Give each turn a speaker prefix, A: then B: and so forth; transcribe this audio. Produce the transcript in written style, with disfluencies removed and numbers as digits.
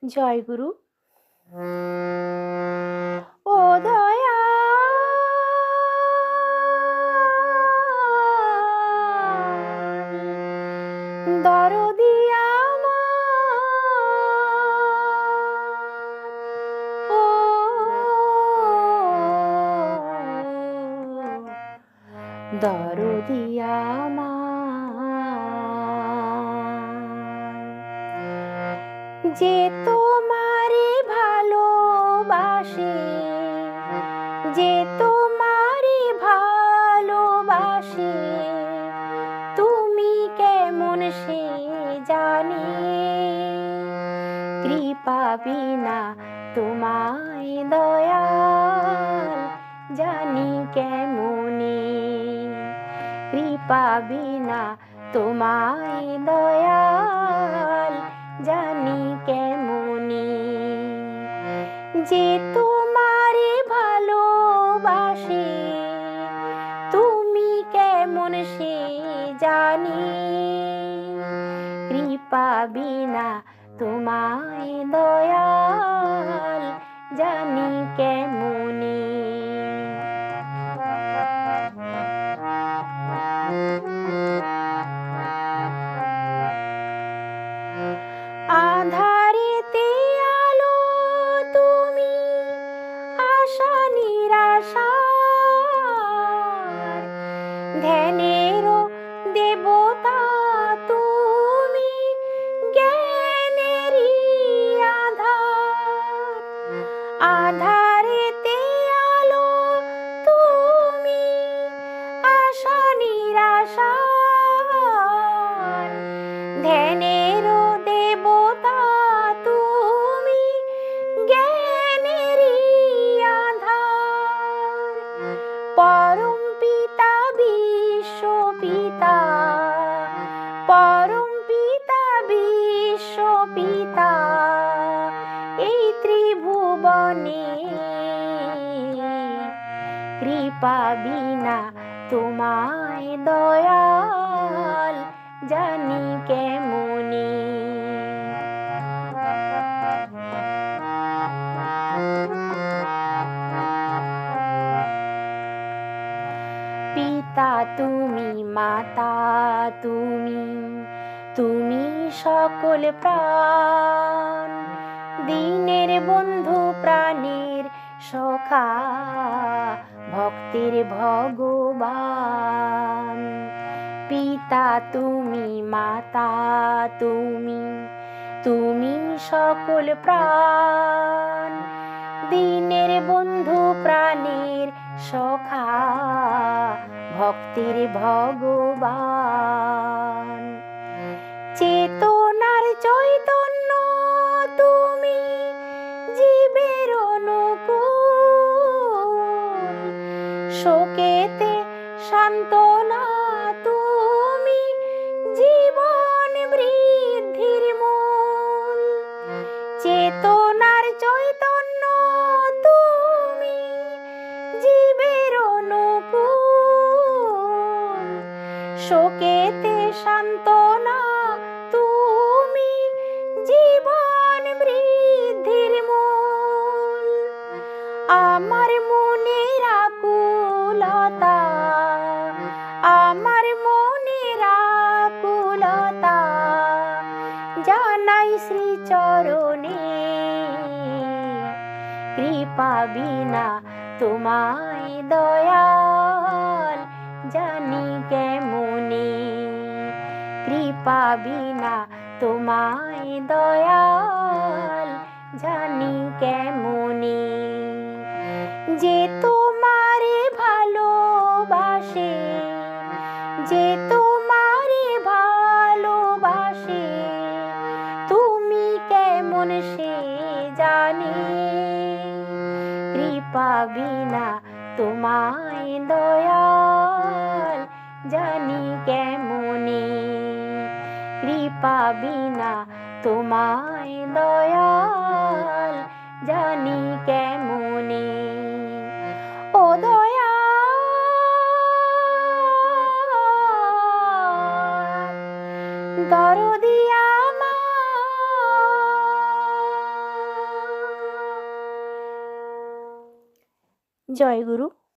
A: জয় গুরু। ও দয়া দরদি আমার, ও দরদি আমার, যে তোমারে ভালোবাসে, যে তোমারে ভালোবাসে, তুমি কেমন সে জানে, কৃপা বিনা তোমায় দয়াল জানি কেমনে, কৃপা বিনা তোমায় দয়াল জানি কেমনে, যে তোমারে ভালোবাসে, তুমি কেমন সে জানি, কৃপা বিনা তোমায় দয়াল জানি কেমনে। আধারেতে আলো তুমি, আশা নিরাশার, ধ্যানেরও দেবতা তুমি, জ্ঞানেরই আধার, আধারেতে আলো তুমি, আশা নিরাশার, ধ্যানেরও দেবতা তুমি, জ্ঞানেরই আধার, পরম পিতা বিশ্ব পিতা, পরম পিতা বিশ্ব পিতা, এই ত্রিভুবনে কৃপা বিনা তোমায় দয়াল জানি কেমনে, পিতা তুমি, মাতা তুমি, তুমি সকল প্রাণ, দিনের বন্ধু প্রাণের সখা, ভক্তের ভগবান, পিতা তুমি, মাতা তুমি, তুমি সকল প্রাণ, দিনের বন্ধু প্রাণের সখা, ভক্তের ভগবান, চেতনার চৈতন্য তুমি, জীবের অনুকূল, শোকেতে সান্ত্বনা তুমি, জীবন বৃদ্ধির মূল, চেতনার চৈতন্য তুমি, জীবের অনুকূল, শোকেতে সান্ত্বনা তুমি, জীবন বৃদ্ধির মূল, আমার মনের আকুলতা, আমার মনের আকুলতা জানাই শ্রীচরণে, কৃপা বিনা তোমায় দয়াল জানি কেমনে, কৃপা বিনা তোমায় দয়াল জানি কেমনে, যে তোমারে ভালোবাসে, যে তোমারে ভালোবাসে, তুমি কেমন সে জানে, কৃপা বিনা তোমায় দয়াল জানি কেমনে, কৃপা বিনা তোমায় দয়াল জানি কেমনে, ও দয়াল দরদি আমার। জয় গুরু।